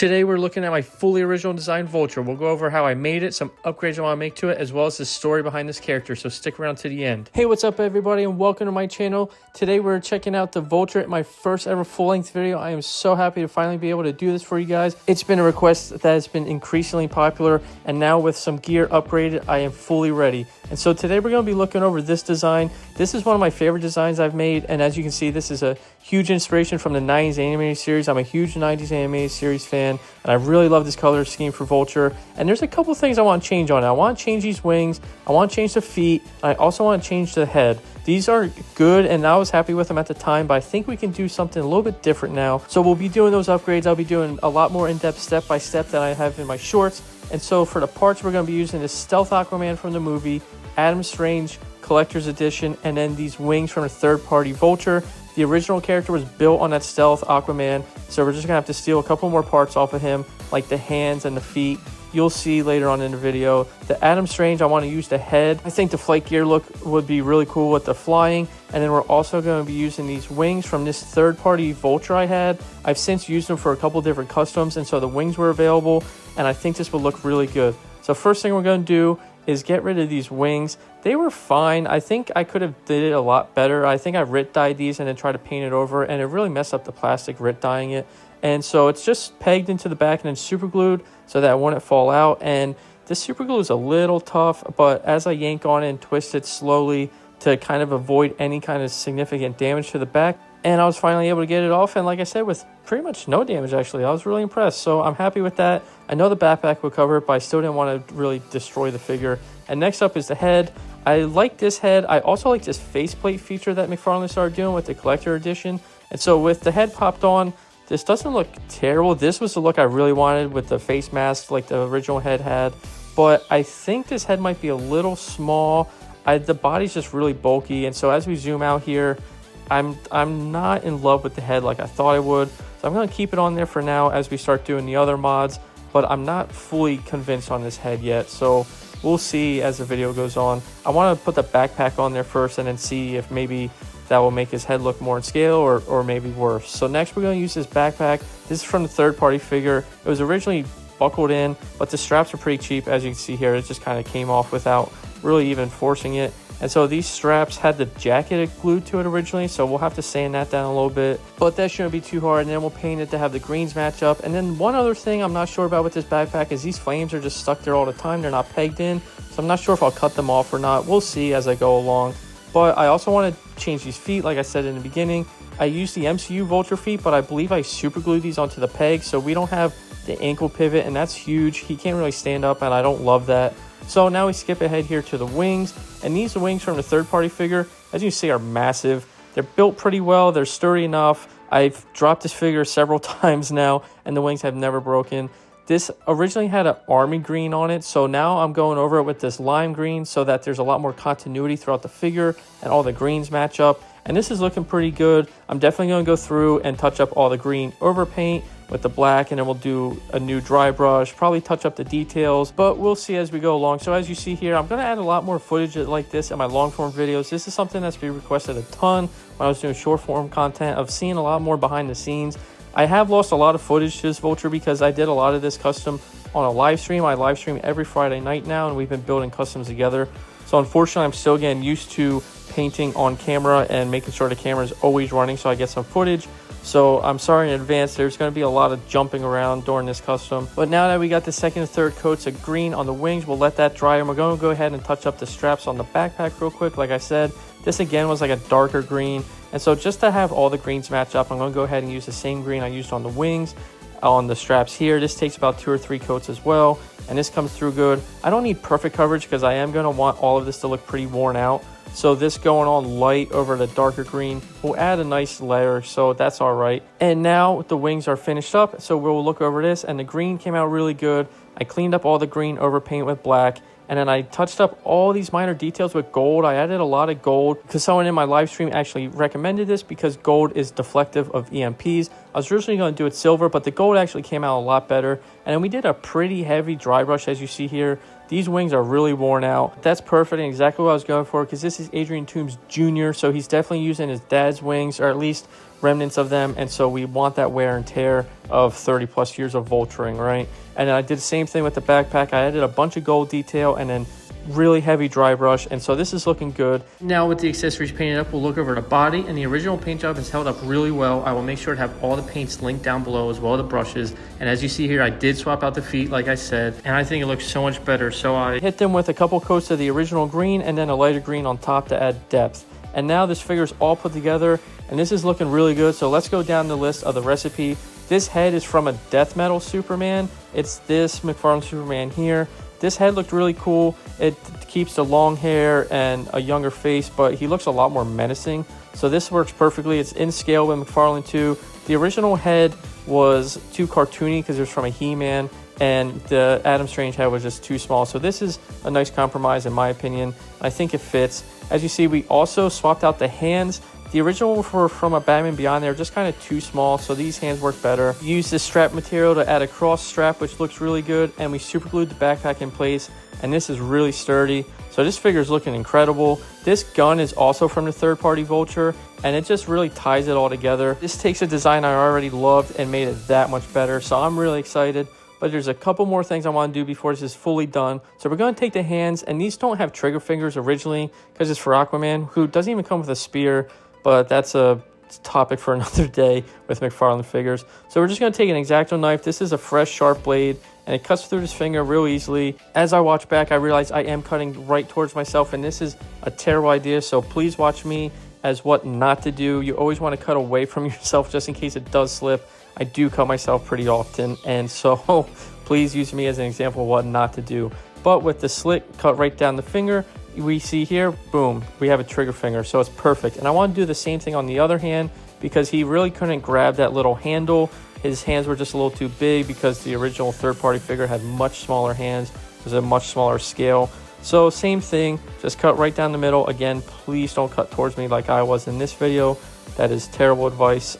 Today we're looking at my fully original design Vulture. We'll go over how I made it, some upgrades I want to make to it, as well as the story behind this character, so stick around to the end. Hey, what's up everybody and welcome to my channel. Today we're checking out the Vulture, my first ever full-length video. I am so happy to finally be able to do this for you guys. It's been a request that has been increasingly popular, and now with some gear upgraded, I am fully ready. And so today we're going to be looking over this design. This is one of my favorite designs I've made, and as you can see, this is a huge inspiration from the 90s animated series. I'm a huge 90s animated series fan, and I really love this color scheme for Vulture. And there's a couple things I want to change on it. I want to change these wings, I want to change the feet, and I also want to change the head. These are good, and I was happy with them at the time, but I think we can do something a little bit different now. So we'll be doing those upgrades. I'll be doing a lot more in-depth step-by-step than I have in my shorts. And so for the parts, we're going to be using this Stealth Aquaman from the movie, Adam Strange Collector's Edition, and then these wings from a third-party Vulture. The original character was built on that Stealth Aquaman, so we're just going to have to steal a couple more parts off of him, like the hands and the feet. You'll see later on in the video. The Adam Strange, I want to use the head. I think the flight gear look would be really cool with the flying. And then we're also going to be using these wings from this third-party Vulture I had. I've since used them for a couple different customs, and so the wings were available, and I think this will look really good. So first thing we're going to do is get rid of these wings. They were fine. I think I could have did it a lot better. I think I Rit dyed these and then tried to paint it over, and it really messed up the plastic Rit dyeing it. And so it's just pegged into the back and then super glued so that it wouldn't fall out. And this super glue is a little tough, but as I yank on it and twist it slowly to kind of avoid any kind of significant damage to the back, and I was finally able to get it off, and like I said, with pretty much no damage actually. I was really impressed, so I'm happy with that. I know the backpack would cover it, but I still didn't want to really destroy the figure. And next up is the head. I like this head. I also like this faceplate feature that Mcfarlane started doing with the collector edition. And so with the head popped on, this doesn't look terrible. This was the look I really wanted with the face mask like the original head had. But I think this head might be a little small. The body's just really bulky, and so as we zoom out here, I'm not in love with the head like I thought I would. So I'm going to keep it on there for now as we start doing the other mods, but I'm not fully convinced on this head yet. So we'll see as the video goes on. I want to put the backpack on there first and then see if maybe that will make his head look more in scale or maybe worse. So next we're going to use this backpack. This is from the third-party figure. It was originally buckled in, but the straps are pretty cheap. As you can see here, it just kind of came off without really even forcing it. And so these straps had the jacket glued to it originally, so we'll have to sand that down a little bit. But that shouldn't be too hard, and then we'll paint it to have the greens match up. And then one other thing I'm not sure about with this backpack is these flames are just stuck there all the time. They're not pegged in, so I'm not sure if I'll cut them off or not. We'll see as I go along. But I also want to change these feet, like I said in the beginning. I used the MCU Vulture feet, but I believe I super glued these onto the peg, so we don't have the ankle pivot, and that's huge. He can't really stand up, and I don't love that. So now we skip ahead here to the wings, and these wings from the third-party figure, as you see, are massive. They're built pretty well. They're sturdy enough. I've dropped this figure several times now, and the wings have never broken. This originally had an army green on it, so now I'm going over it with this lime green so that there's a lot more continuity throughout the figure and all the greens match up. And this is looking pretty good. I'm definitely going to go through and touch up all the green overpaint with the black, and then we'll do a new dry brush, probably touch up the details, but we'll see as we go along. So as you see here, I'm going to add a lot more footage like this in my long form videos. This is something that's been requested a ton when I was doing short form content, of seeing a lot more behind the scenes. I have lost a lot of footage to this Vulture because I did a lot of this custom on a live stream. I live stream every Friday night now, and we've been building customs together. So unfortunately, I'm still getting used to painting on camera and making sure the camera is always running so I get some footage. So I'm sorry in advance, there's going to be a lot of jumping around during this custom. But now that we got the second and third coats of green on the wings, we'll let that dry, and we're going to go ahead and touch up the straps on the backpack real quick. Like I said, this again was like a darker green, and so just to have all the greens match up, I'm going to go ahead and use the same green I used on the wings on the straps here. This takes about 2 or 3 coats as well, and this comes through good. I don't need perfect coverage because I am going to want all of this to look pretty worn out. So this going on light over the darker green will add a nice layer, so that's all right. And now the wings are finished up, so we'll look over this, and the green came out really good. I cleaned up all the green over paint with black, and then I touched up all these minor details with gold. I added a lot of gold because someone in my live stream actually recommended this because gold is deflective of EMPs. I was originally going to do it silver, but the gold actually came out a lot better. And then we did a pretty heavy dry brush, as you see here. These wings are really worn out. That's perfect and exactly what I was going for, because this is Adrian Toombs Jr., so he's definitely using his dad's wings, or at least remnants of them, and so we want that wear and tear of 30 plus years of vulturing, right? And then I did the same thing with the backpack. I added a bunch of gold detail and then really heavy dry brush, and so this is looking good. Now with the accessories painted up, we'll look over the body, and the original paint job has held up really well. I will make sure to have all the paints linked down below as well as the brushes, and as you see here, I did swap out the feet like I said, and I think it looks so much better. So I hit them with a couple coats of the original green and then a lighter green on top to add depth. And now this figure is all put together, and this is looking really good. So let's go down the list of the recipe. This head is from a death metal Superman. It's this Mcfarlane Superman here. This head looked really cool. It keeps the long hair and a younger face, but he looks a lot more menacing. So this works perfectly. It's in scale with Mcfarlane too. The original head was too cartoony because it was from a He-Man, and the Adam Strange head was just too small. So this is a nice compromise in my opinion. I think it fits. As you see, we also swapped out the hands. The original were from a Batman Beyond. They're just kind of too small, so these hands work better. We used this strap material to add a cross strap, which looks really good, and we super glued the backpack in place, and this is really sturdy. So this figure is looking incredible. This gun is also from the third-party Vulture, and it just really ties it all together. This takes a design I already loved and made it that much better, so I'm really excited. But there's a couple more things I want to do before this is fully done. So we're going to take the hands, and these don't have trigger fingers originally because it's for Aquaman, who doesn't even come with a spear, but that's a topic for another day with Mcfarlane Figures. So we're just going to take an X-Acto knife. This is a fresh, sharp blade, and it cuts through this finger real easily. As I watch back, I realize I am cutting right towards myself, and this is a terrible idea, so please watch me as what not to do. You always want to cut away from yourself just in case it does slip. I do cut myself pretty often, and so please use me as an example of what not to do. But with the slit cut right down the finger, we see here, boom, we have a trigger finger, so it's perfect. And I want to do the same thing on the other hand because he really couldn't grab that little handle. His hands were just a little too big because the original third-party figure had much smaller hands. It was a much smaller scale. So same thing, just cut right down the middle. Again, please don't cut towards me like I was in this video. That is terrible advice.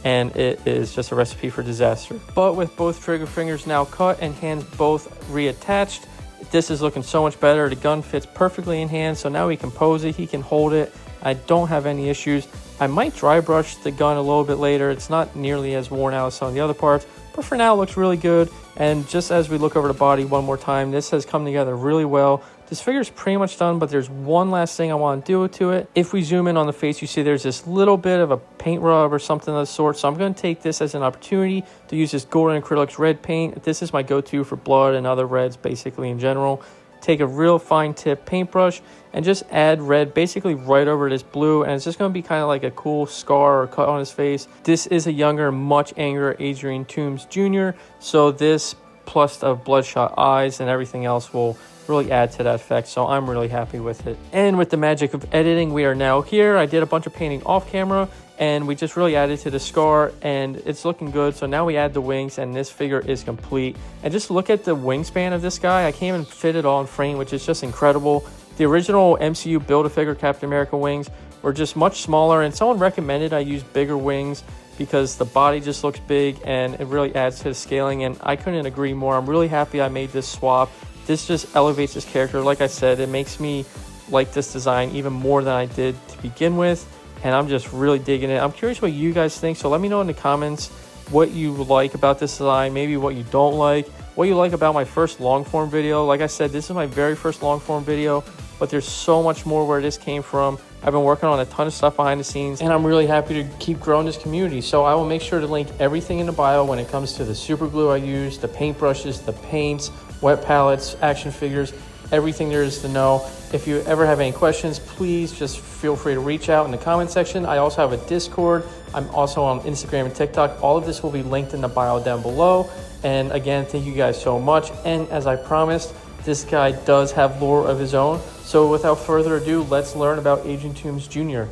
And it is just a recipe for disaster. But with both trigger fingers now cut and hands both reattached, this is looking so much better. The gun fits perfectly in hand, so now he can pose it, he can hold it. I don't have any issues. I might dry brush the gun a little bit later. It's not nearly as worn out as some of the other parts, but for now it looks really good. And just as we look over the body one more time, this has come together really well. This figure is pretty much done, but there's one last thing I want to do to it. If we zoom in on the face, you see there's this little bit of a paint rub or something of the sort. So I'm going to take this as an opportunity to use this Golden Acrylics red paint. This is my go-to for blood and other reds basically in general. Take a real fine tip paintbrush and just add red basically right over this blue, and it's just going to be kind of like a cool scar or cut on his face. This is a younger, much angrier Adrian Toombs Jr., so this plus the bloodshot eyes and everything else will really add to that effect, so I'm really happy with it. And with the magic of editing, we are now here. I did a bunch of painting off camera, and we just really added to the scar, and it's looking good. So now we add the wings, and this figure is complete. And just look at the wingspan of this guy. I can't even fit it all in frame, which is just incredible. The original MCU Build-A-Figure Captain America wings were just much smaller, and someone recommended I use bigger wings because the body just looks big, and it really adds to the scaling, and I couldn't agree more. I'm really happy I made this swap. This just elevates this character. Like I said, it makes me like this design even more than I did to begin with, and I'm just really digging it. I'm curious what you guys think, so let me know in the comments what you like about this design, maybe what you don't like, what you like about my first long form video. Like I said, this is my very first long form video, but there's so much more where this came from. I've been working on a ton of stuff behind the scenes, and I'm really happy to keep growing this community. So I will make sure to link everything in the bio when it comes to the super glue I use, the paintbrushes, the paints, wet palettes, action figures, everything there is to know. If you ever have any questions, please just feel free to reach out in the comment section. I also have a Discord. I'm also on Instagram and TikTok. All of this will be linked in the bio down below. And again, thank you guys so much. And as I promised, this guy does have lore of his own. So without further ado, let's learn about Adrian Toombs Jr.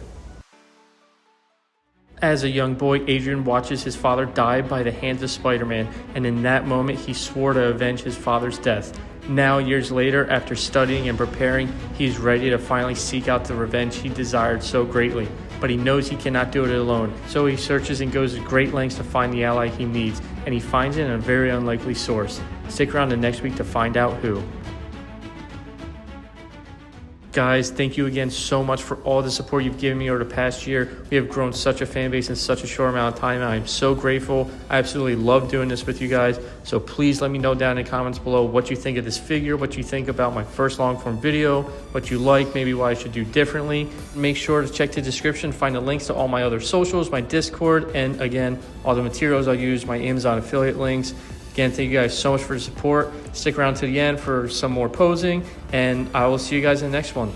As a young boy, Adrian watches his father die by the hands of Spider-Man, and in that moment, he swore to avenge his father's death. Now, years later, after studying and preparing, he's ready to finally seek out the revenge he desired so greatly. But he knows he cannot do it alone, so he searches and goes to great lengths to find the ally he needs, and he finds it in a very unlikely source. Stick around the next week to find out who. Guys, thank you again so much for all the support you've given me over the past year. We have grown such a fan base in such a short amount of time. I am so grateful. I absolutely love doing this with you guys. So please let me know down in the comments below what you think of this figure, what you think about my first long form video, what you like, maybe what I should do differently. Make sure to check the description, find the links to all my other socials, my Discord, and again, all the materials I use, my Amazon affiliate links. Again, thank you guys so much for the support. Stick around to the end for some more posing, and I will see you guys in the next one.